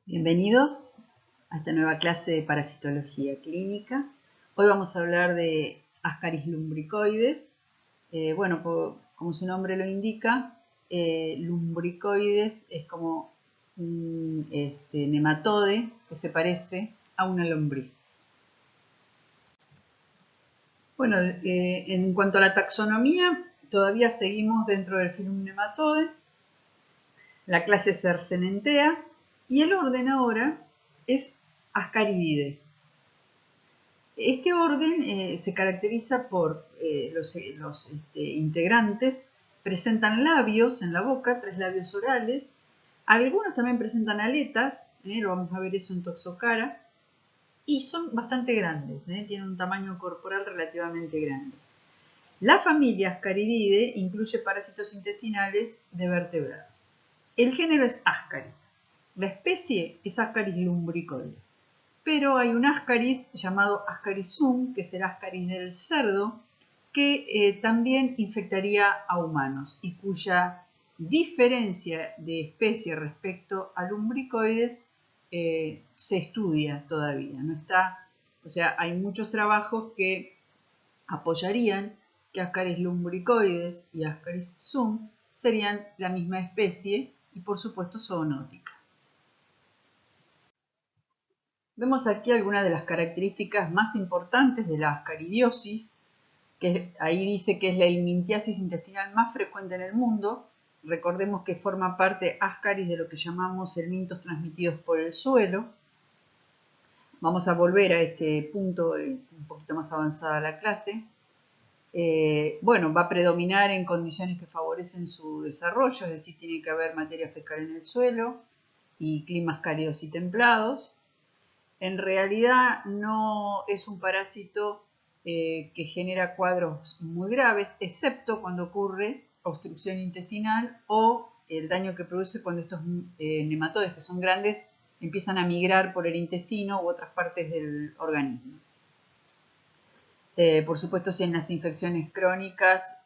Bienvenidos a esta nueva clase de parasitología clínica. Hoy vamos a hablar de Ascaris lumbricoides. Como su nombre lo indica, lumbricoides es como un nematode que se parece a una lombriz. Bueno, en cuanto a la taxonomía, todavía seguimos dentro del filum Nematode. La clase Cercenentea y el orden ahora es Ascarididae. Este orden se caracteriza por los integrantes presentan labios en la boca, 3 labios orales. Algunos también presentan aletas, lo vamos a ver eso en Toxocara, y son bastante grandes, tienen un tamaño corporal relativamente grande. La familia Ascarididae incluye parásitos intestinales de vertebrados. El género es Ascaris. La especie es Ascaris lumbricoides. Pero hay un Ascaris llamado Ascaris sum, que es el Ascaris del cerdo, que también infectaría a humanos y cuya diferencia de especie respecto a lumbricoides se estudia todavía. No está, o sea, hay muchos trabajos que apoyarían que Ascaris lumbricoides y Ascaris sum serían la misma especie y por supuesto zoonótica. Vemos aquí algunas de las características más importantes de la ascaridiosis, que ahí dice que es la helminthiasis intestinal más frecuente en el mundo. Recordemos que forma parte Ascaris de lo que llamamos helmintos transmitidos por el suelo. Vamos a volver a este punto un poquito más avanzada la clase. Va a predominar en condiciones que favorecen su desarrollo, es decir, tiene que haber materia fecal en el suelo y climas cálidos y templados. En realidad no es un parásito que genera cuadros muy graves, excepto cuando ocurre obstrucción intestinal o el daño que produce cuando estos nematodes, que son grandes, empiezan a migrar por el intestino u otras partes del organismo. Por supuesto, si en las infecciones crónicas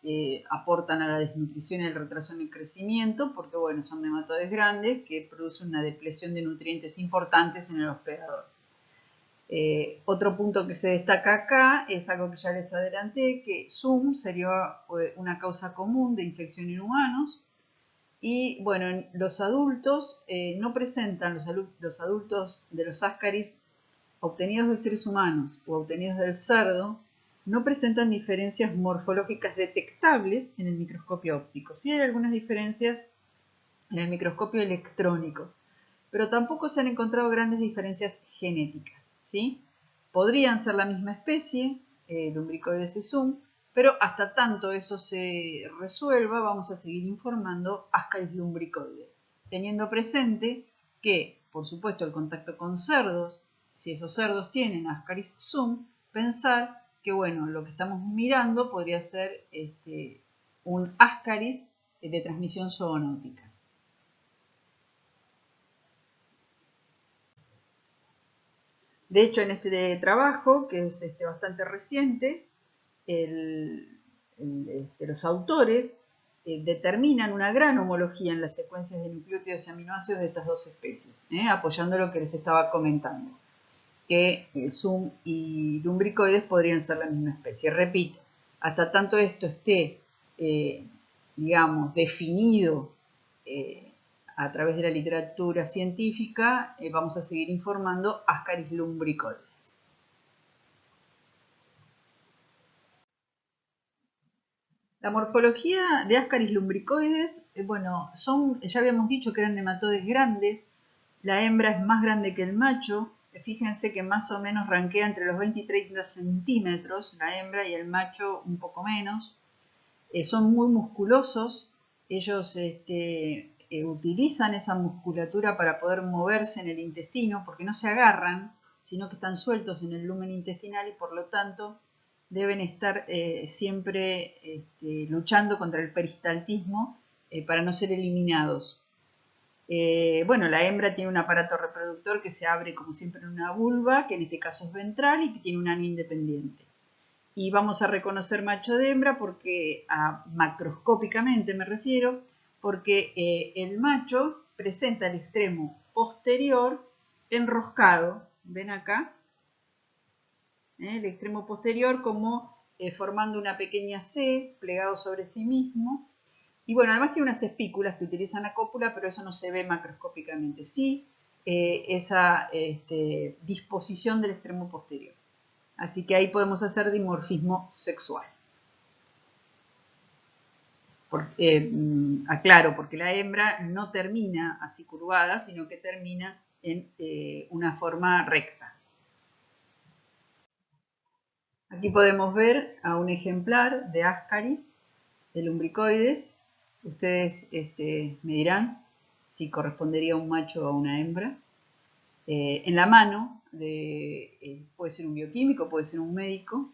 aportan a la desnutrición y el retraso en el crecimiento, porque son nematodes grandes que producen una depleción de nutrientes importantes en el hospedador. Otro punto que se destaca acá es algo que ya les adelanté, que SUM sería una causa común de infección en humanos. Y en los adultos no presentan, los adultos de los Ascaris obtenidos de seres humanos o obtenidos del cerdo, no presentan diferencias morfológicas detectables en el microscopio óptico. Sí hay algunas diferencias en el microscopio electrónico, pero tampoco se han encontrado grandes diferencias genéticas, ¿sí? Podrían ser la misma especie, Lumbricoides y sum, pero hasta tanto eso se resuelva, vamos a seguir informando Ascaris lumbricoides, teniendo presente que, por supuesto, el contacto con cerdos, si esos cerdos tienen Ascaris sum, pensar que, lo que estamos mirando podría ser un Ascaris de transmisión zoonótica. De hecho, en este trabajo, que es bastante reciente, los autores determinan una gran homología en las secuencias de nucleótidos y aminoácidos de estas dos especies, apoyando lo que les estaba comentando, que SUM y lumbricoides podrían ser la misma especie. Repito, hasta tanto esto esté, definido a través de la literatura científica, vamos a seguir informando Ascaris lumbricoides. La morfología de Ascaris lumbricoides, ya habíamos dicho que eran nematodes grandes. La hembra es más grande que el macho. Fíjense que más o menos rankea entre los 20 y 30 centímetros la hembra y el macho un poco menos. Son muy musculosos. Ellos utilizan esa musculatura para poder moverse en el intestino porque no se agarran, sino que están sueltos en el lumen intestinal y por lo tanto deben estar siempre luchando contra el peristaltismo para no ser eliminados. La hembra tiene un aparato reproductor que se abre como siempre en una vulva, que en este caso es ventral y que tiene un ano independiente. Y vamos a reconocer macho de hembra porque, macroscópicamente me refiero, porque el macho presenta el extremo posterior enroscado. ¿Ven acá? El extremo posterior como formando una pequeña C, plegado sobre sí mismo. Y bueno, además tiene unas espículas que utilizan la cópula, pero eso no se ve macroscópicamente. Sí, esa disposición del extremo posterior. Así que ahí podemos hacer dimorfismo sexual. Aclaro, porque la hembra no termina así curvada, sino que termina en una forma recta. Aquí podemos ver a un ejemplar de Ascaris, de lumbricoides. Ustedes me dirán si correspondería a un macho o a una hembra. En la mano puede ser un bioquímico, puede ser un médico.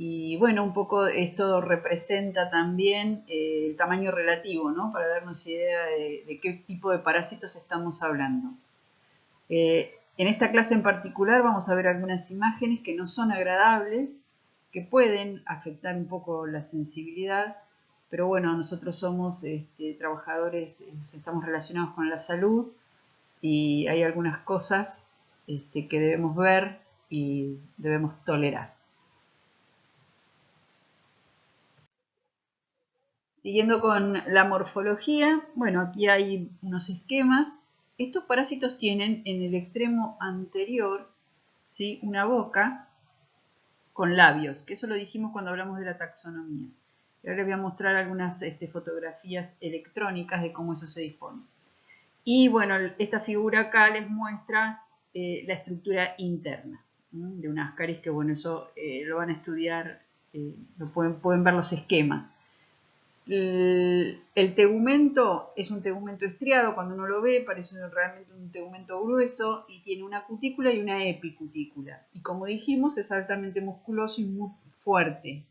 Y bueno, un poco esto representa también el tamaño relativo, ¿no? Para darnos idea de qué tipo de parásitos estamos hablando. En esta clase en particular vamos a ver algunas imágenes que no son agradables, que pueden afectar un poco la sensibilidad, pero bueno, nosotros somos trabajadores, estamos relacionados con la salud y hay algunas cosas que debemos ver y debemos tolerar. Siguiendo con la morfología, bueno, aquí hay unos esquemas. Estos parásitos tienen en el extremo anterior, ¿sí?, una boca con labios, que eso lo dijimos cuando hablamos de la taxonomía. Y ahora les voy a mostrar algunas fotografías electrónicas de cómo eso se dispone. Y bueno, esta figura acá les muestra la estructura interna de un Ascaris, que bueno, eso lo van a estudiar, pueden ver los esquemas. El tegumento es un tegumento estriado, cuando uno lo ve parece realmente un tegumento grueso y tiene una cutícula y una epicutícula. Y como dijimos, es altamente musculoso y muy fuerte.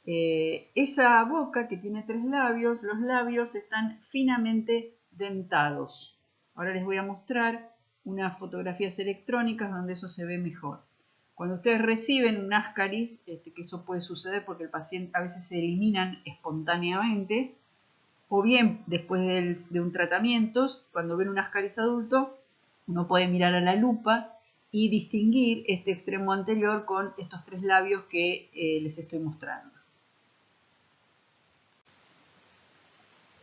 Esa boca que tiene 3 labios, los labios están finamente dentados. Ahora les voy a mostrar unas fotografías electrónicas donde eso se ve mejor. Cuando ustedes reciben un Ascaris, que eso puede suceder porque el paciente a veces se eliminan espontáneamente, o bien después de un tratamiento, cuando ven un Ascaris adulto, uno puede mirar a la lupa y distinguir este extremo anterior con estos 3 labios que les estoy mostrando.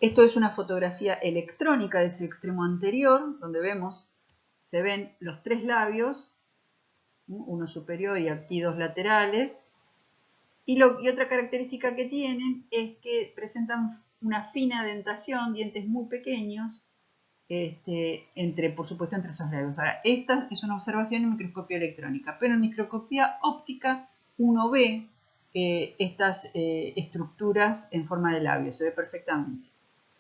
Esto es una fotografía electrónica de ese extremo anterior, donde se ven los 3 labios, uno superior y aquí 2 laterales. Y otra característica que tienen es que presentan una fina dentación, dientes muy pequeños, por supuesto entre esos labios. Ahora, esta es una observación en microscopía electrónica, pero en microscopía óptica uno ve estas estructuras en forma de labios, se ve perfectamente.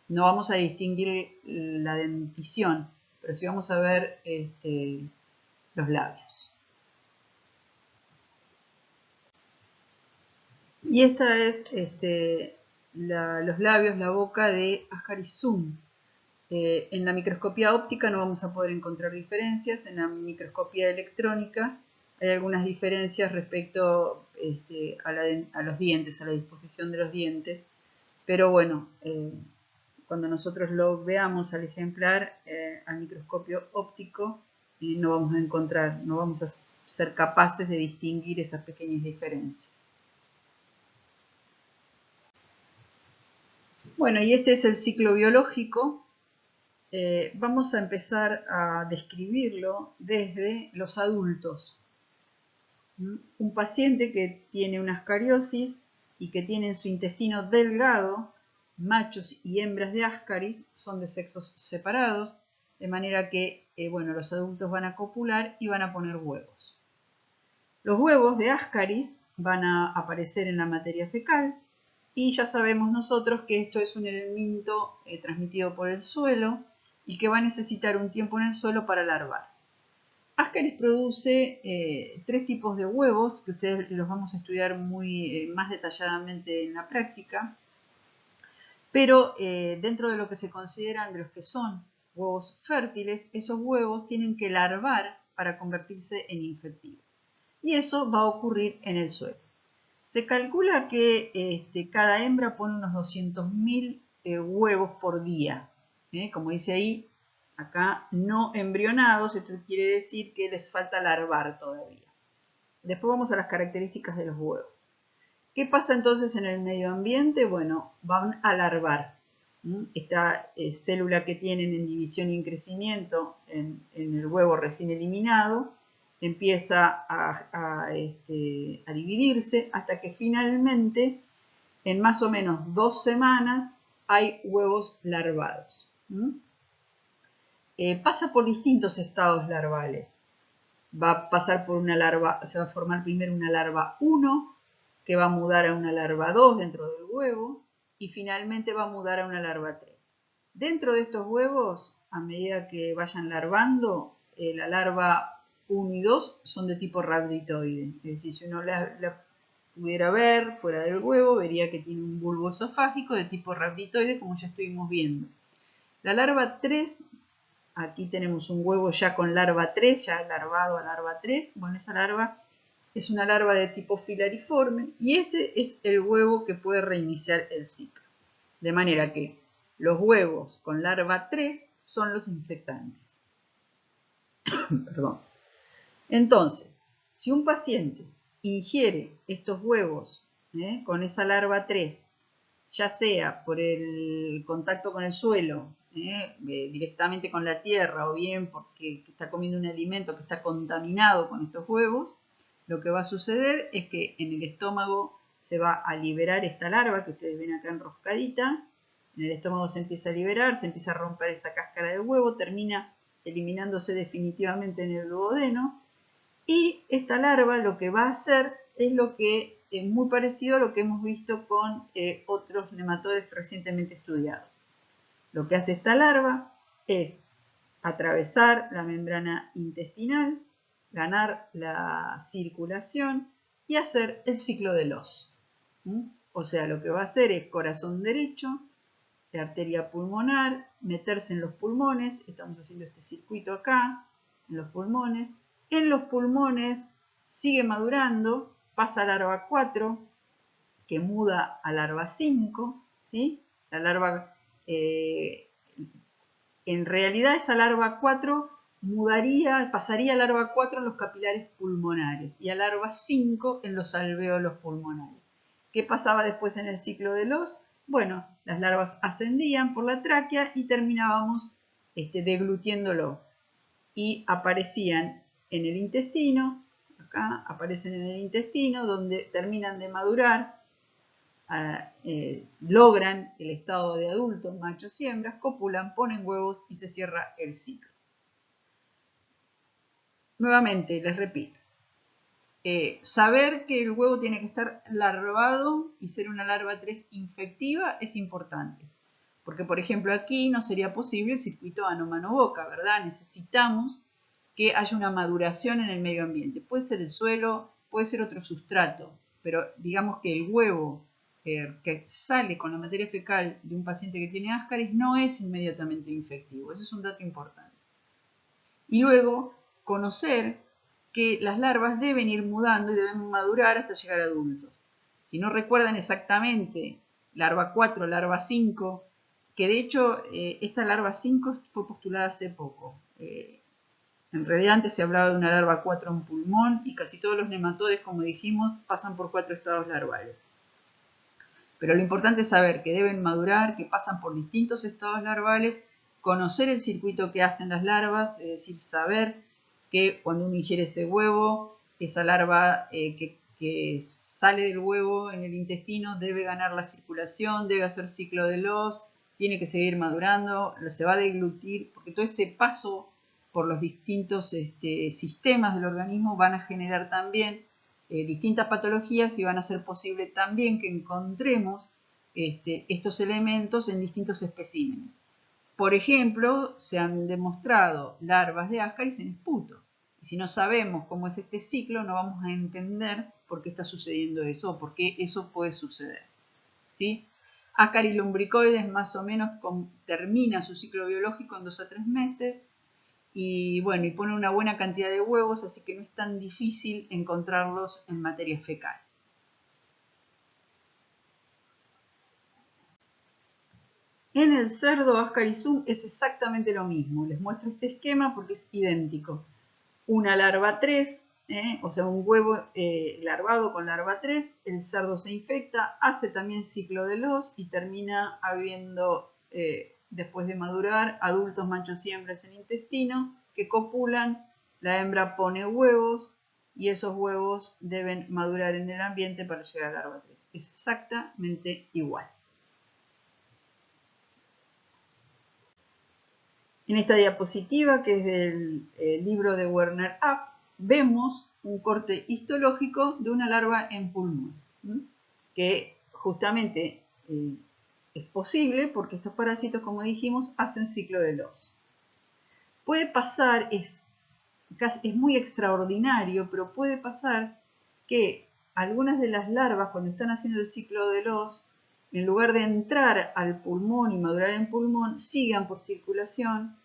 No vamos a distinguir la dentición, pero sí vamos a ver los labios. Y esta es los labios, la boca de Ascaris zoom. En la microscopía óptica no vamos a poder encontrar diferencias. En la microscopía electrónica hay algunas diferencias respecto a los dientes, a la disposición de los dientes. Pero bueno, cuando nosotros lo veamos al ejemplar al microscopio óptico, no vamos a encontrar, no vamos a ser capaces de distinguir esas pequeñas diferencias. Bueno, y este es el ciclo biológico. Vamos a empezar a describirlo desde los adultos. Un paciente que tiene una ascariosis y que tiene en su intestino delgado machos y hembras de Ascaris, son de sexos separados, de manera que los adultos van a copular y van a poner huevos. Los huevos de Ascaris van a aparecer en la materia fecal y ya sabemos nosotros que esto es un elemento transmitido por el suelo y que va a necesitar un tiempo en el suelo para larvar. Ascaris produce 3 tipos de huevos que ustedes los vamos a estudiar más detalladamente en la práctica, pero dentro de lo que se consideran de los que son huevos fértiles, esos huevos tienen que larvar para convertirse en infectivos. Y eso va a ocurrir en el suelo. Se calcula que cada hembra pone unos 200.000 huevos por día. Como dice ahí, acá no embrionados, esto quiere decir que les falta larvar todavía. Después vamos a las características de los huevos. ¿Qué pasa entonces en el medio ambiente? Bueno, van a larvar. Esta célula que tienen en división y en crecimiento en el huevo recién eliminado empieza a dividirse hasta que finalmente en más o menos 2 semanas hay huevos larvados. Pasa por distintos estados larvales. Va a pasar por una larva, se va a formar primero una larva 1, que va a mudar a una larva 2 dentro del huevo, y finalmente va a mudar a una larva 3. Dentro de estos huevos, a medida que vayan larvando, la larva 1 y 2 son de tipo rhabditoide. Es decir, si uno la pudiera ver fuera del huevo, vería que tiene un bulbo esofágico de tipo rhabditoide, como ya estuvimos viendo. La larva 3, aquí tenemos un huevo ya con larva 3, ya larvado a larva 3. Bueno, esa larva es una larva de tipo filariforme y ese es el huevo que puede reiniciar el ciclo. De manera que los huevos con larva 3 son los infectantes. Perdón. Entonces, si un paciente ingiere estos huevos con esa larva 3, ya sea por el contacto con el suelo, directamente con la tierra, o bien porque está comiendo un alimento que está contaminado con estos huevos, lo que va a suceder es que en el estómago se va a liberar esta larva que ustedes ven acá enroscadita. En el estómago se empieza a liberar, se empieza a romper esa cáscara de huevo, termina eliminándose definitivamente en el duodeno. Y esta larva lo que va a hacer es lo que es muy parecido a lo que hemos visto con otros nematodes recientemente estudiados. Lo que hace esta larva es atravesar la membrana intestinal, ganar la circulación y hacer el ciclo de Loos. O sea, lo que va a hacer es corazón derecho, la arteria pulmonar, meterse en los pulmones, estamos haciendo este circuito acá, en los pulmones. En los pulmones sigue madurando, pasa a larva 4, que muda a larva 5, ¿sí? La larva, en realidad esa larva 4 pasaría a larva 4 en los capilares pulmonares y a larva 5 en los alvéolos pulmonares. ¿Qué pasaba después en el ciclo de Loos? Bueno, las larvas ascendían por la tráquea y terminábamos deglutiéndolo y aparecían en el intestino, acá aparecen en el intestino donde terminan de madurar, logran el estado de adultos, machos y hembras, copulan, ponen huevos y se cierra el ciclo. Nuevamente, les repito, saber que el huevo tiene que estar larvado y ser una larva 3 infectiva es importante. Porque, por ejemplo, aquí no sería posible el circuito ano-mano-boca, ¿verdad? Necesitamos que haya una maduración en el medio ambiente. Puede ser el suelo, puede ser otro sustrato, pero digamos que el huevo que sale con la materia fecal de un paciente que tiene Ascaris no es inmediatamente infectivo. Eso es un dato importante. Y luego, conocer que las larvas deben ir mudando y deben madurar hasta llegar a adultos. Si no recuerdan exactamente larva 4, larva 5, que de hecho esta larva 5 fue postulada hace poco. En realidad antes se hablaba de una larva 4 en pulmón y casi todos los nematodes, como dijimos, pasan por 4 estados larvales. Pero lo importante es saber que deben madurar, que pasan por distintos estados larvales, conocer el circuito que hacen las larvas, es decir, saber que cuando uno ingiere ese huevo, esa larva que sale del huevo en el intestino debe ganar la circulación, debe hacer ciclo de Loos, tiene que seguir madurando, se va a deglutir, porque todo ese paso por los distintos sistemas del organismo van a generar también distintas patologías y van a hacer posible también que encontremos estos elementos en distintos especímenes. Por ejemplo, se han demostrado larvas de Ascaris en esputo. Y si no sabemos cómo es este ciclo, no vamos a entender por qué está sucediendo eso o por qué eso puede suceder. ¿Sí? Ascaris lumbricoides más o menos termina su ciclo biológico en 2 a 3 meses. Y bueno, y pone una buena cantidad de huevos, así que no es tan difícil encontrarlos en materia fecal. En el cerdo Ascarisum es exactamente lo mismo. Les muestro este esquema porque es idéntico. Una larva 3, o sea, un huevo larvado con larva 3, el cerdo se infecta, hace también ciclo de los y termina habiendo, después de madurar, adultos machos y hembras en intestino que copulan, la hembra pone huevos y esos huevos deben madurar en el ambiente para llegar a larva 3. Es exactamente igual. En esta diapositiva, que es del libro de Werner App, vemos un corte histológico de una larva en pulmón, que justamente es posible porque estos parásitos, como dijimos, hacen ciclo de los. Puede pasar, es muy extraordinario, pero puede pasar que algunas de las larvas, cuando están haciendo el ciclo de los, en lugar de entrar al pulmón y madurar en pulmón, sigan por circulación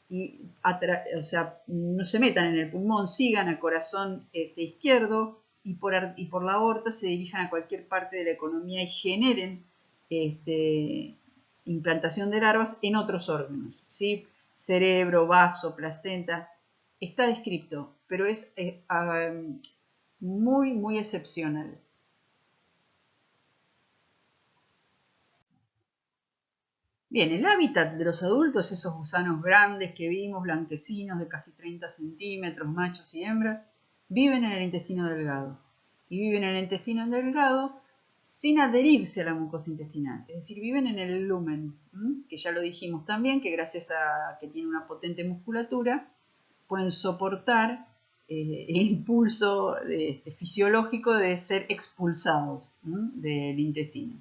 y o sea, no se metan en el pulmón, sigan al corazón izquierdo y por la aorta se dirijan a cualquier parte de la economía y generen implantación de larvas en otros órganos, ¿sí? Cerebro, vaso, placenta. Está descrito, pero es muy, muy excepcional. Bien, el hábitat de los adultos, esos gusanos grandes que vimos, blanquecinos de casi 30 centímetros, machos y hembras, viven en el intestino delgado. Y viven en el intestino delgado sin adherirse a la mucosa intestinal. Es decir, viven en el lumen, que ya lo dijimos también, que gracias a que tiene una potente musculatura, pueden soportar el impulso fisiológico de ser expulsados del intestino.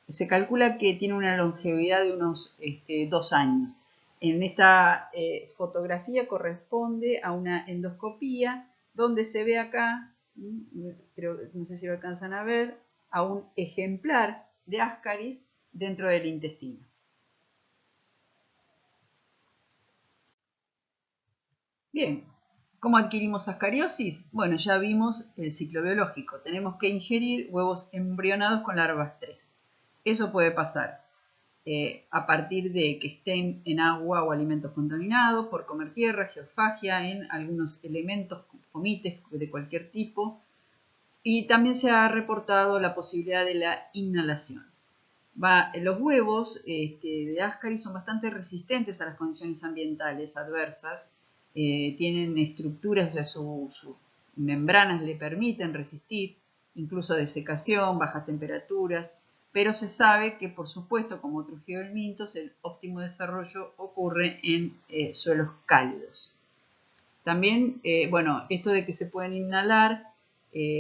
Se calcula que tiene una longevidad de unos 2 años. En esta fotografía corresponde a una endoscopía donde se ve acá, no sé si lo alcanzan a ver, a un ejemplar de Ascaris dentro del intestino. Bien, ¿cómo adquirimos ascariosis? Bueno, ya vimos el ciclo biológico. Tenemos que ingerir huevos embrionados con larvas 3. Eso puede pasar a partir de que estén en agua o alimentos contaminados, por comer tierra, geofagia, en algunos elementos, fomites de cualquier tipo. Y también se ha reportado la posibilidad de la inhalación. Los huevos de Ascaris son bastante resistentes a las condiciones ambientales adversas. Tienen estructuras, o sea, sus membranas le permiten resistir, incluso desecación, bajas temperaturas, pero se sabe que, por supuesto, como otros geohelmintos, el óptimo desarrollo ocurre en suelos cálidos. También, bueno, esto de que se pueden inhalar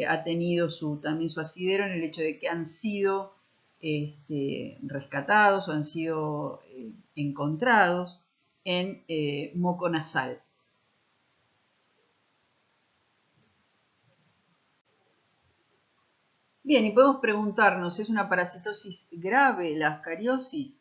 ha tenido también su asidero en el hecho de que han sido rescatados o han sido encontrados en moco nasal. Bien, y podemos preguntarnos, ¿es una parasitosis grave la ascariosis?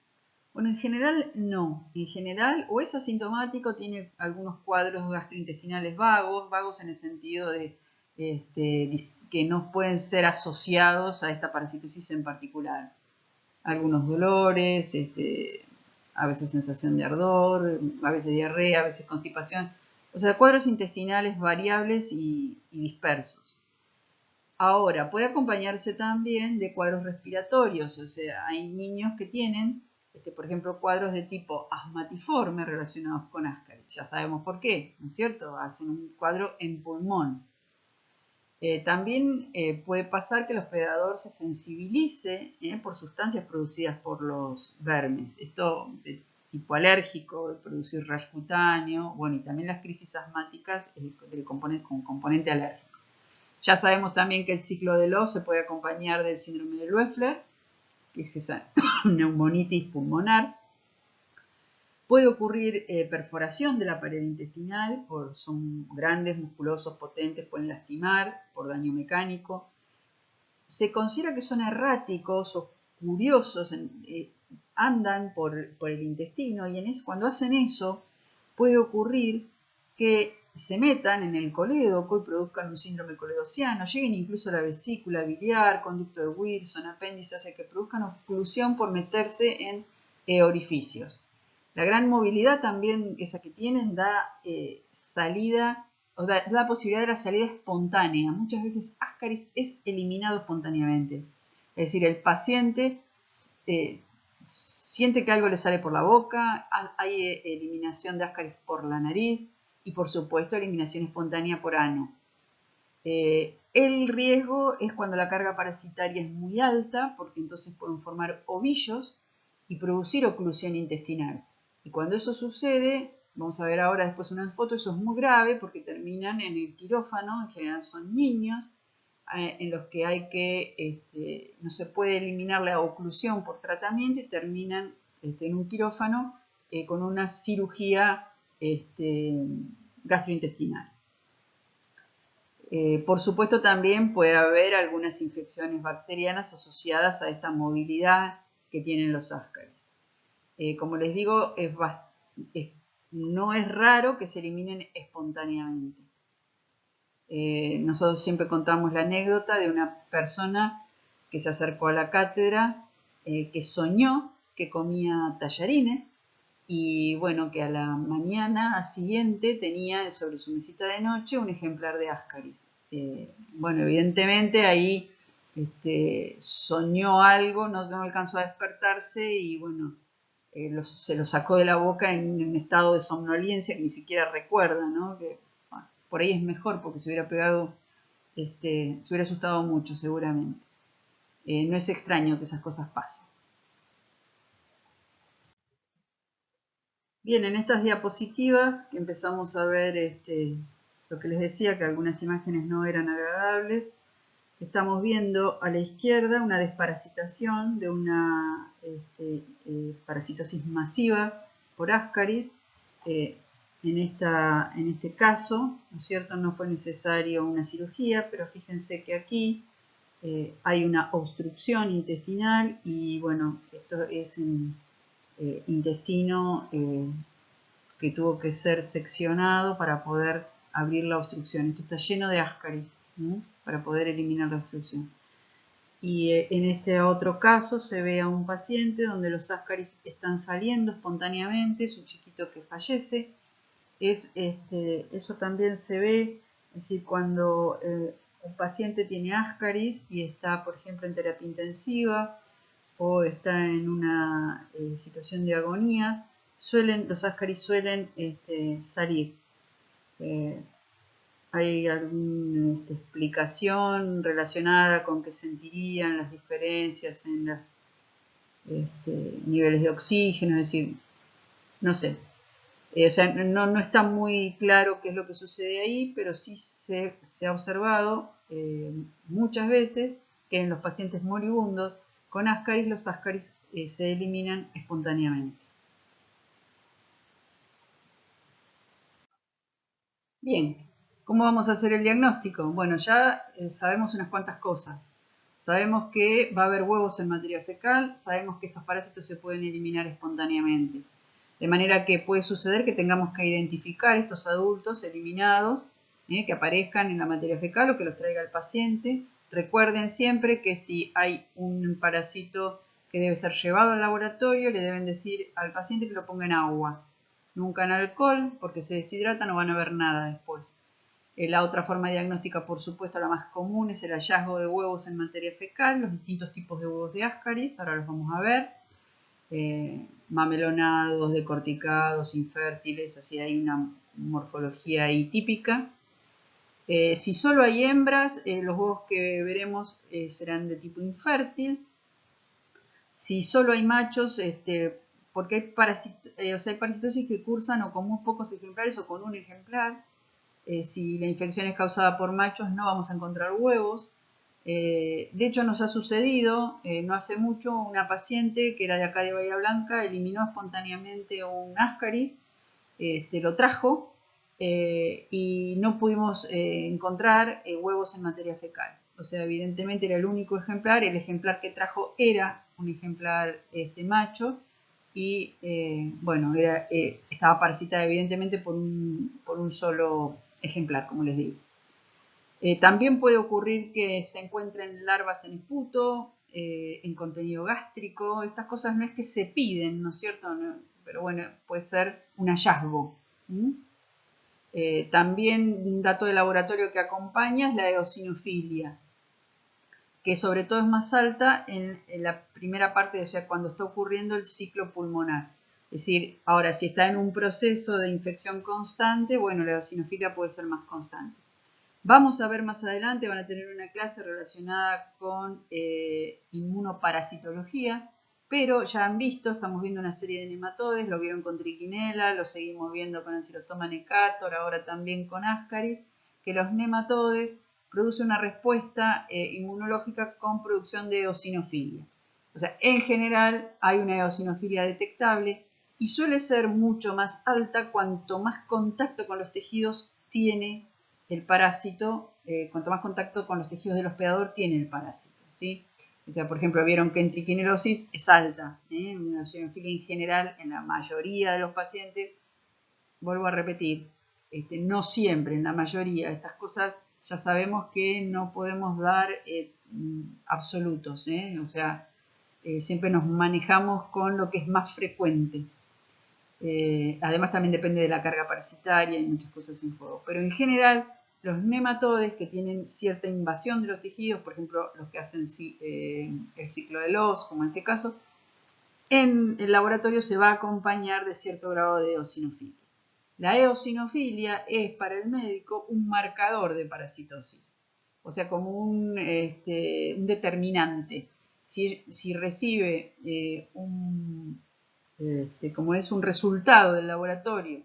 Bueno, en general no. En general o es asintomático, tiene algunos cuadros gastrointestinales vagos en el sentido de que no pueden ser asociados a esta parasitosis en particular. Algunos dolores, a veces sensación de ardor, a veces diarrea, a veces constipación. O sea, cuadros intestinales variables y dispersos. Ahora, puede acompañarse también de cuadros respiratorios, o sea, hay niños que tienen, por ejemplo, cuadros de tipo asmatiforme relacionados con Ascaris. Ya sabemos por qué, ¿no es cierto? Hacen un cuadro en pulmón. También puede pasar que el hospedador se sensibilice por sustancias producidas por los vermes. Esto de tipo alérgico, de producir rash cutáneo, bueno, y también las crisis asmáticas con componente alérgico. Ya sabemos también que el ciclo de los se puede acompañar del síndrome de Loeffler, que es esa neumonitis pulmonar. Puede ocurrir perforación de la pared intestinal, son grandes, musculosos, potentes, pueden lastimar por daño mecánico. Se considera que son erráticos o curiosos, andan por el intestino y cuando hacen eso puede ocurrir que se metan en el colédoco y produzcan un síndrome coledociano, lleguen incluso a la vesícula biliar, conducto de Wilson, apéndice, o sea que produzcan oclusión por meterse en orificios. La gran movilidad también, esa que tienen, da salida, o da la posibilidad de la salida espontánea. Muchas veces Ascaris es eliminado espontáneamente. Es decir, el paciente siente que algo le sale por la boca, hay eliminación de Ascaris por la nariz y por supuesto eliminación espontánea por ano. El riesgo es cuando la carga parasitaria es muy alta, porque entonces pueden formar ovillos y producir oclusión intestinal. Y cuando eso sucede, vamos a ver ahora después unas fotos, eso es muy grave porque terminan en el quirófano, en general son niños, en los que hay que, no se puede eliminar la oclusión por tratamiento y terminan en un quirófano con una cirugía gastrointestinal. Por supuesto también puede haber algunas infecciones bacterianas asociadas a esta movilidad que tienen los Ascaris. Como les digo, no es raro que se eliminen espontáneamente. Nosotros siempre contamos la anécdota de una persona que se acercó a la cátedra, que soñó que comía tallarines y bueno, que a la mañana siguiente tenía sobre su mesita de noche un ejemplar de Ascaris. Bueno, evidentemente ahí soñó algo, no alcanzó a despertarse y bueno, se lo sacó de la boca en un estado de somnolencia que ni siquiera recuerda, ¿no? Que, bueno, por ahí es mejor porque se hubiera pegado, se hubiera asustado mucho seguramente. No es extraño que esas cosas pasen. Bien, en estas diapositivas que empezamos a ver lo que les decía, que algunas imágenes no eran agradables, estamos viendo a la izquierda una desparasitación de una parasitosis masiva por Ascaris. En este caso, ¿no es cierto?, no fue necesario una cirugía, pero fíjense que aquí hay una obstrucción intestinal y bueno, esto es un intestino que tuvo que ser seccionado para poder abrir la obstrucción. Esto está lleno de Ascaris, ¿no?, para poder eliminar la obstrucción. Y en este otro caso se ve a un paciente donde los Ascaris están saliendo espontáneamente, es un chiquito que fallece. Eso también se ve, es decir, cuando un paciente tiene Ascaris y está, por ejemplo, en terapia intensiva o está en una situación de agonía, los Ascaris suelen salir. ¿Hay alguna explicación relacionada con qué sentirían las diferencias en los niveles de oxígeno? Es decir, no sé. O sea, no está muy claro qué es lo que sucede ahí, pero sí se ha observado muchas veces que en los pacientes moribundos con Ascaris, los Ascaris se eliminan espontáneamente. Bien, ¿cómo vamos a hacer el diagnóstico? Bueno, ya sabemos unas cuantas cosas. Sabemos que va a haber huevos en materia fecal, sabemos que estos parásitos se pueden eliminar espontáneamente. De manera que puede suceder que tengamos que identificar estos adultos eliminados, que aparezcan en la materia fecal o que los traiga el paciente. Recuerden siempre que si hay un parásito que debe ser llevado al laboratorio, le deben decir al paciente que lo ponga en agua, nunca en alcohol, porque se deshidrata, no van a ver nada después. La otra forma diagnóstica, por supuesto, la más común, es el hallazgo de huevos en materia fecal, los distintos tipos de huevos de Ascaris, ahora los vamos a ver. Mamelonados, decorticados, infértiles, así hay una morfología ahí típica. Si solo hay hembras, los huevos que veremos serán de tipo infértil. Si solo hay machos, porque hay parasitosis que cursan o con muy pocos ejemplares o con un ejemplar. Si la infección es causada por machos, no vamos a encontrar huevos. De hecho, nos ha sucedido no hace mucho una paciente que era de acá de Bahía Blanca, eliminó espontáneamente un Ascaris, lo trajo y no pudimos encontrar huevos en materia fecal. O sea, evidentemente era el único ejemplar, el ejemplar que trajo era un ejemplar macho y bueno, estaba parasitada evidentemente por un solo ejemplar, como les digo. También puede ocurrir que se encuentren larvas en esputo, en contenido gástrico. Estas cosas no es que se piden, ¿no es cierto? No, pero bueno, puede ser un hallazgo. También un dato de laboratorio que acompaña es la eosinofilia, que sobre todo es más alta en la primera parte, o sea, cuando está ocurriendo el ciclo pulmonar. Es decir, ahora, si está en un proceso de infección constante, bueno, la eosinofilia puede ser más constante. Vamos a ver más adelante, van a tener una clase relacionada con inmunoparasitología, pero ya han visto, estamos viendo una serie de nematodes, lo vieron con trichinella, lo seguimos viendo con Ancylostoma necator, ahora también con Ascaris, que los nematodes producen una respuesta inmunológica con producción de eosinofilia. O sea, en general hay una eosinofilia detectable y suele ser mucho más alta cuanto más contacto con los tejidos tiene el parásito, cuanto más contacto con los tejidos del hospedador tiene el parásito, ¿sí? O sea, por ejemplo, vieron que en triquinelosis es alta, una eosinofilia en general en la mayoría de los pacientes, vuelvo a repetir, no siempre, en la mayoría, estas cosas ya sabemos que no podemos dar absolutos, o sea, siempre nos manejamos con lo que es más frecuente. Además también depende de la carga parasitaria y muchas cosas en juego. Pero en general, los nematodes que tienen cierta invasión de los tejidos, por ejemplo, los que hacen el ciclo de Loss, como en este caso, en el laboratorio se va a acompañar de cierto grado de eosinofilia. La eosinofilia es para el médico un marcador de parasitosis, o sea, como un determinante. Si recibe como es un resultado del laboratorio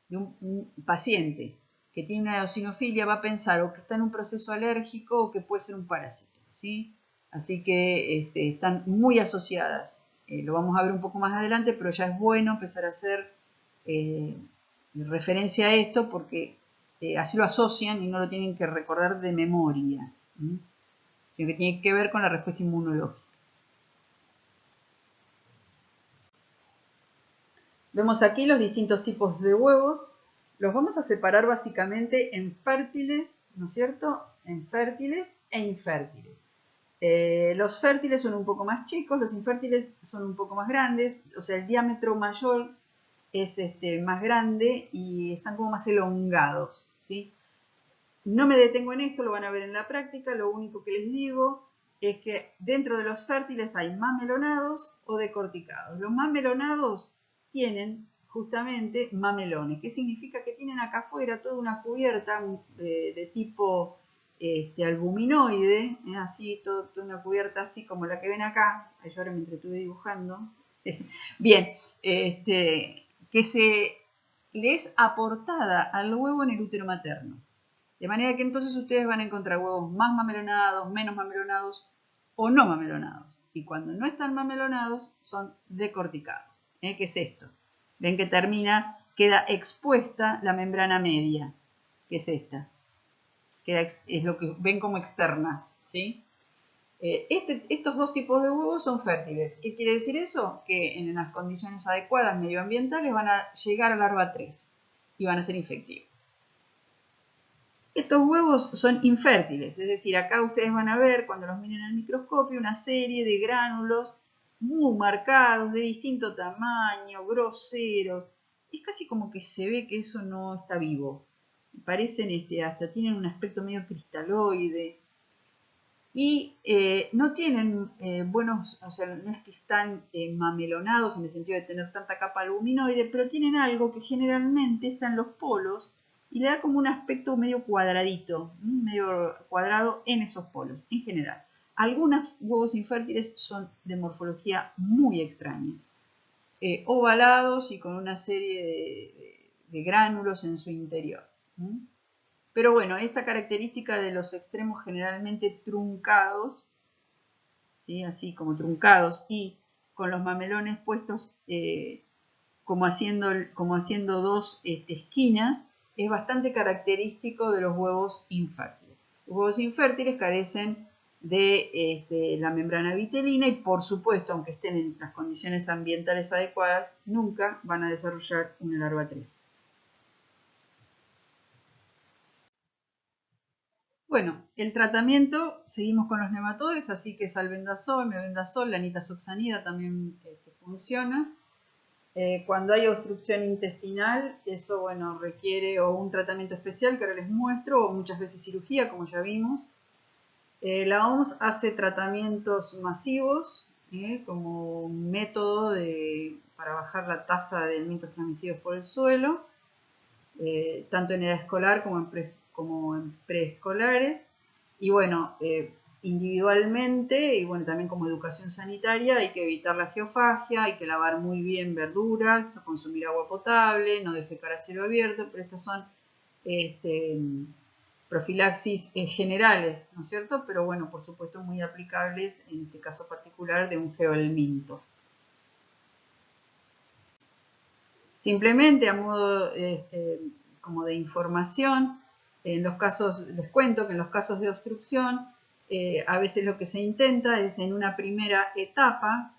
de un paciente que tiene una eosinofilia, va a pensar o que está en un proceso alérgico o que puede ser un parásito, ¿sí? Así que están muy asociadas. Lo vamos a ver un poco más adelante, pero ya es bueno empezar a hacer referencia a esto porque así lo asocian y no lo tienen que recordar de memoria, sino que tiene que ver con la respuesta inmunológica. Vemos aquí los distintos tipos de huevos. Los vamos a separar básicamente en fértiles, ¿no es cierto? En fértiles e infértiles. Los fértiles son un poco más chicos, los infértiles son un poco más grandes, o sea, el diámetro mayor es más grande y están como más elongados, ¿sí? No me detengo en esto, lo van a ver en la práctica, lo único que les digo es que dentro de los fértiles hay mamelonados o decorticados. Los mamelonados tienen justamente mamelones, que significa que tienen acá afuera toda una cubierta de tipo albuminoide, así, toda una cubierta así como la que ven acá. Yo ahora me entretuve dibujando. Bien, que se le es aportada al huevo en el útero materno. De manera que entonces ustedes van a encontrar huevos más mamelonados, menos mamelonados o no mamelonados. Y cuando no están mamelonados son decorticados. ¿Qué es esto? Ven que queda expuesta la membrana media, que es esta. Es lo que ven como externa, ¿sí? Estos dos tipos de huevos son fértiles. ¿Qué quiere decir eso? Que en las condiciones adecuadas medioambientales van a llegar a larva 3 y van a ser infectivos. Estos huevos son infértiles, es decir, acá ustedes van a ver, cuando los miren al microscopio, una serie de gránulos muy marcados, de distinto tamaño, groseros. Es casi como que se ve que eso no está vivo. Parecen, hasta tienen un aspecto medio cristaloide. Y no tienen buenos, o sea, no es que están mamelonados en el sentido de tener tanta capa aluminoide, pero tienen algo que generalmente está en los polos y le da como un aspecto medio cuadradito, medio cuadrado en esos polos, en general. Algunos huevos infértiles son de morfología muy extraña, ovalados y con una serie de gránulos en su interior. Pero bueno, esta característica de los extremos generalmente truncados, ¿sí? Así como truncados y con los mamelones puestos como haciendo dos esquinas, es bastante característico de los huevos infértiles. Los huevos infértiles carecen de la membrana vitelina y, por supuesto, aunque estén en las condiciones ambientales adecuadas, nunca van a desarrollar una larva 3. Bueno, el tratamiento, seguimos con los nematodes, así que salbendazol, mebendazol, la nitazoxanida también funciona. Cuando hay obstrucción intestinal, eso bueno, requiere o un tratamiento especial que ahora les muestro, o muchas veces cirugía, como ya vimos. La OMS hace tratamientos masivos como un método para bajar la tasa de alimentos transmitidos por el suelo, tanto en edad escolar como en preescolares. Y bueno, individualmente y bueno, también como educación sanitaria hay que evitar la geofagia, hay que lavar muy bien verduras, no consumir agua potable, no defecar a cielo abierto, pero estas son profilaxis generales, ¿no es cierto? Pero bueno, por supuesto muy aplicables en este caso particular de un geohelminto. Simplemente a modo como de información, en los casos, les cuento que en los casos de obstrucción, a veces lo que se intenta es en una primera etapa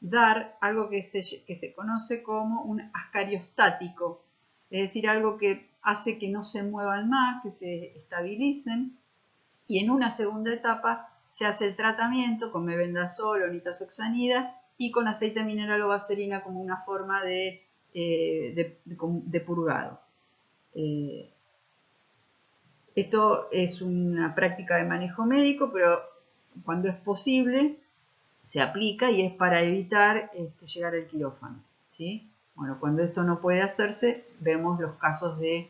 dar algo que se conoce como un ascariostático, es decir, algo que hace que no se muevan más, que se estabilicen, y en una segunda etapa se hace el tratamiento con mebendazol o nitazoxanida y con aceite mineral o vaselina como una forma de purgado. Esto es una práctica de manejo médico, pero cuando es posible se aplica y es para evitar llegar al quirófano, ¿sí? Bueno, cuando esto no puede hacerse, vemos los casos de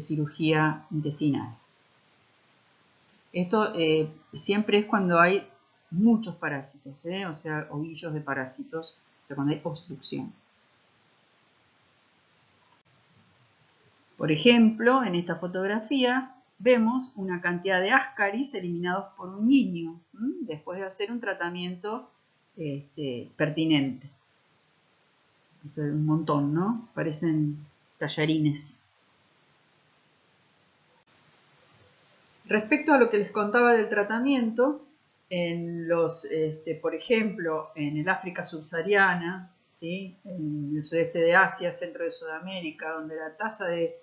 cirugía intestinal. Esto siempre es cuando hay muchos parásitos, o sea, ovillos de parásitos, o sea, cuando hay obstrucción. Por ejemplo, en esta fotografía vemos una cantidad de ascaris eliminados por un niño después de hacer un tratamiento pertinente. O sea, un montón, ¿no? Parecen tallarines. Respecto a lo que les contaba del tratamiento, por ejemplo, en el África subsahariana, ¿sí? En el sudeste de Asia, centro de Sudamérica, donde la tasa de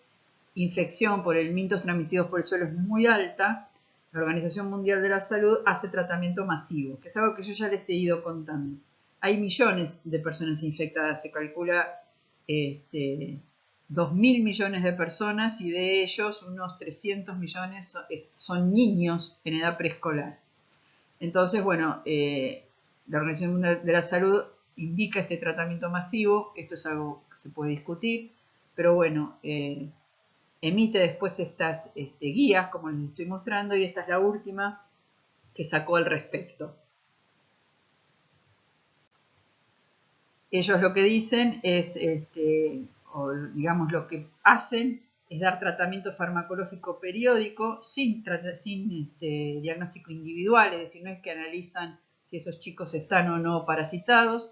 infección por helmintos transmitidos por el suelo es muy alta, la Organización Mundial de la Salud hace tratamiento masivo, que es algo que yo ya les he ido contando. Hay millones de personas infectadas, se calcula 2.000 millones de personas y de ellos unos 300 millones son niños en edad preescolar. Entonces, bueno, la Organización Mundial de la Salud indica este tratamiento masivo, esto es algo que se puede discutir, pero bueno, emite después estas guías, como les estoy mostrando, y esta es la última que sacó al respecto. Ellos lo que dicen es, o digamos lo que hacen, es dar tratamiento farmacológico periódico sin diagnóstico individual, es decir, no es que analizan si esos chicos están o no parasitados.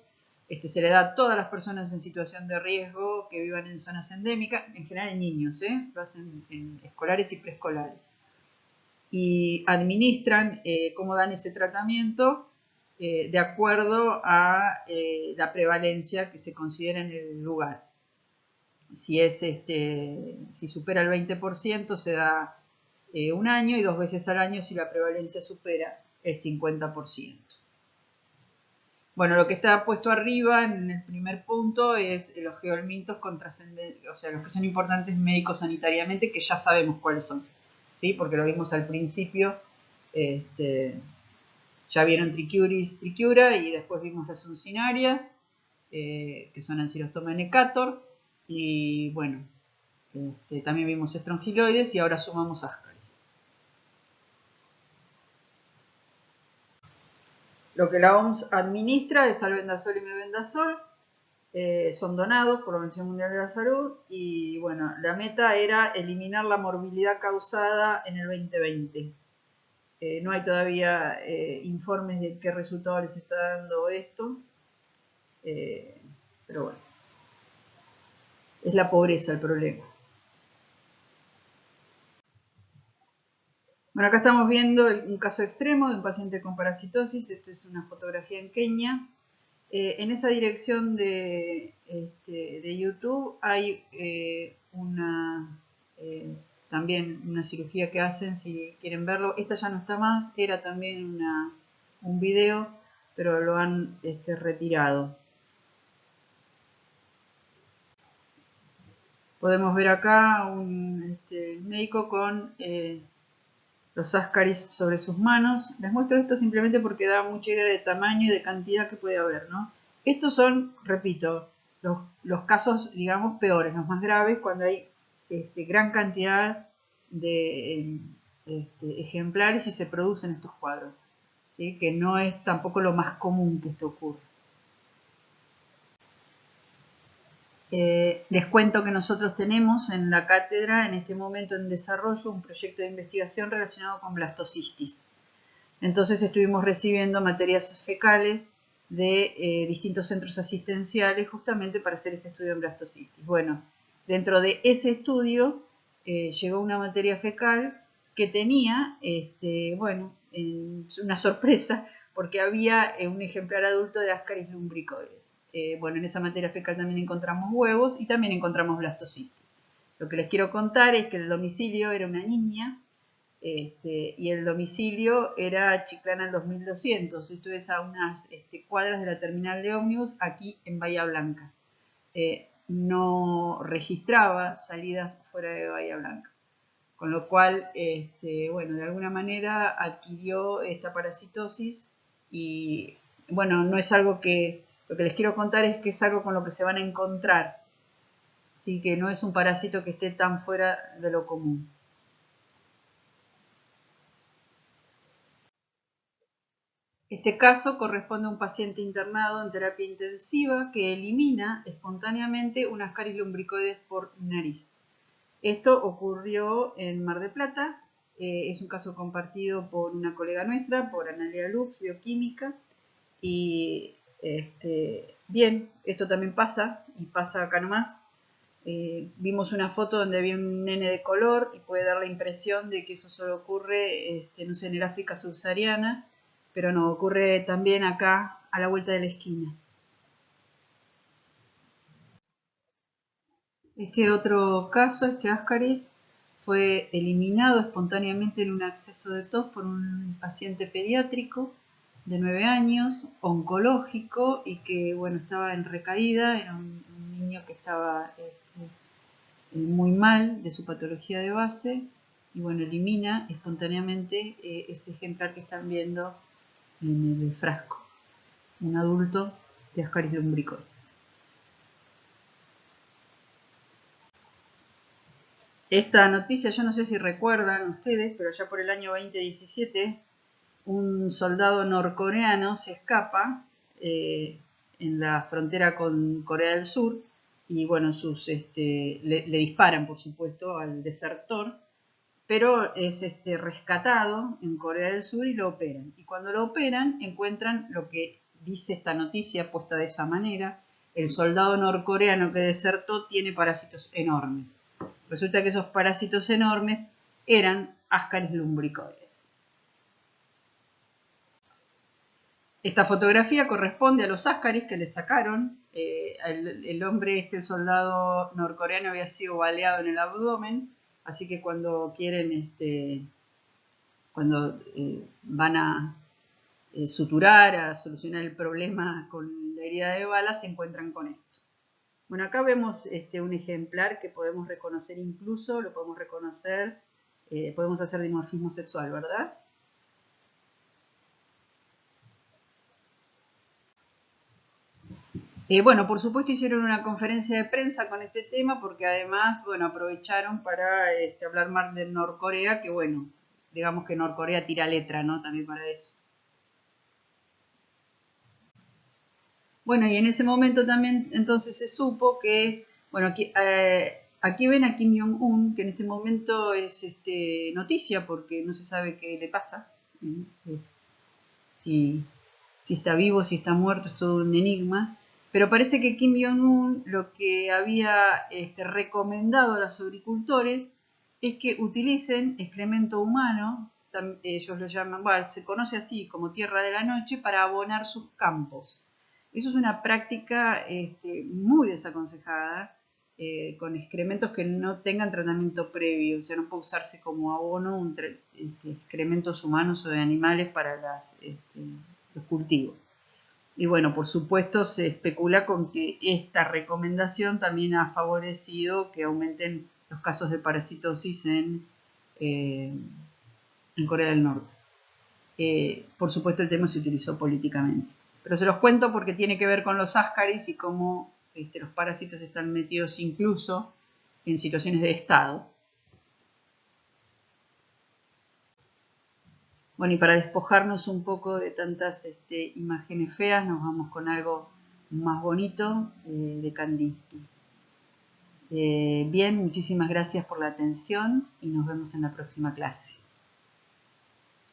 Se le da a todas las personas en situación de riesgo que vivan en zonas endémicas, en general en niños, lo hacen en escolares y preescolares. Y administran cómo dan ese tratamiento de acuerdo a la prevalencia que se considera en el lugar. Si supera el 20% se da un año y 2 veces al año si la prevalencia supera el 50%. Bueno, lo que está puesto arriba en el primer punto es los geohelmintos con trascendencia, o sea, los que son importantes médico-sanitariamente, que ya sabemos cuáles son, ¿sí? Porque lo vimos al principio, ya vieron Trichuris, Trichiura, y después vimos las uncinarias, que son Ancylostoma necator, y bueno, también vimos estrongiloides y ahora sumamos ascaris. Lo que la OMS administra es albendazol y mebendazol, son donados por la Organización Mundial de la Salud y bueno, la meta era eliminar la morbilidad causada en el 2020. No hay todavía informes de qué resultado les está dando esto, pero bueno, es la pobreza el problema. Bueno, acá estamos viendo un caso extremo de un paciente con parasitosis. Esto es una fotografía en Kenia. En esa dirección de YouTube hay una también una cirugía que hacen, si quieren verlo. Esta ya no está más, era también un video, pero lo han retirado. Podemos ver acá un médico con los ascaris sobre sus manos. Les muestro esto simplemente porque da mucha idea de tamaño y de cantidad que puede haber, ¿no? Estos son, repito, los casos, digamos, peores, los más graves, cuando hay gran cantidad de ejemplares y se producen estos cuadros, ¿sí? Que no es tampoco lo más común que esto ocurra. Les cuento que nosotros tenemos en la cátedra en este momento en desarrollo un proyecto de investigación relacionado con blastocistis. Entonces estuvimos recibiendo materias fecales de distintos centros asistenciales justamente para hacer ese estudio en blastocistis. Bueno, dentro de ese estudio llegó una materia fecal que tenía, una sorpresa, porque había un ejemplar adulto de Ascaris lumbricoides. Bueno, en esa materia fecal también encontramos huevos y también encontramos blastocistis. Lo que les quiero contar es que el domicilio era una niña y el domicilio era Chiclana al 2200. Esto es a unas cuadras de la terminal de ómnibus aquí en Bahía Blanca. No registraba salidas fuera de Bahía Blanca. Con lo cual, bueno, de alguna manera adquirió esta parasitosis y, bueno, no es algo que... Lo que les quiero contar es que es algo con lo que se van a encontrar. Así que no es un parásito que esté tan fuera de lo común. Este caso corresponde a un paciente internado en terapia intensiva que elimina espontáneamente un Ascaris lumbricoides por nariz. Esto ocurrió en Mar del Plata, es un caso compartido por una colega nuestra, por Analia Lux, bioquímica, y bien, esto también pasa, y pasa acá nomás. Vimos una foto donde había un nene de color y puede dar la impresión de que eso solo ocurre, no sé, en el África subsahariana, pero no, ocurre también acá a la vuelta de la esquina. Este otro caso, Ascaris, fue eliminado espontáneamente en un acceso de tos por un paciente pediátrico de 9 años, oncológico y que, bueno, estaba en recaída, era un niño que estaba muy mal de su patología de base y, bueno, elimina espontáneamente ese ejemplar que están viendo en el frasco, un adulto de Ascaris lumbricoides. Esta noticia, yo no sé si recuerdan ustedes, pero ya por el año 2017, un soldado norcoreano se escapa en la frontera con Corea del Sur y, bueno, le disparan, por supuesto, al desertor, pero es rescatado en Corea del Sur y lo operan. Y cuando lo operan, encuentran lo que dice esta noticia puesta de esa manera: el soldado norcoreano que desertó tiene parásitos enormes. Resulta que esos parásitos enormes eran Ascaris lumbricoides. Esta fotografía corresponde a los Ascaris que le sacaron. El hombre, el soldado norcoreano, había sido baleado en el abdomen, así que cuando quieren, van a suturar, a solucionar el problema con la herida de bala, se encuentran con esto. Bueno, acá vemos un ejemplar que podemos reconocer incluso, lo podemos reconocer, podemos hacer dimorfismo sexual, ¿verdad? Bueno, por supuesto hicieron una conferencia de prensa con este tema porque además, bueno, aprovecharon para hablar más de Norcorea, que bueno, digamos que Norcorea tira letra, ¿no? También para eso. Bueno, y en ese momento también entonces se supo que, bueno, aquí ven a Kim Jong-un, que en este momento es noticia porque no se sabe qué le pasa, si está vivo, si está muerto, es todo un enigma. Pero parece que Kim Jong-un lo que había recomendado a los agricultores es que utilicen excremento humano, ellos lo llaman, bueno, se conoce así como tierra de la noche, para abonar sus campos. Eso es una práctica muy desaconsejada con excrementos que no tengan tratamiento previo, o sea, no puede usarse como abono excrementos humanos o de animales para los cultivos. Y bueno, por supuesto se especula con que esta recomendación también ha favorecido que aumenten los casos de parasitosis en Corea del Norte. Por supuesto el tema se utilizó políticamente. Pero se los cuento porque tiene que ver con los ascaris y cómo los parásitos están metidos incluso en situaciones de estado. Bueno, y para despojarnos un poco de tantas imágenes feas, nos vamos con algo más bonito de Kandinsky. Bien, muchísimas gracias por la atención y nos vemos en la próxima clase.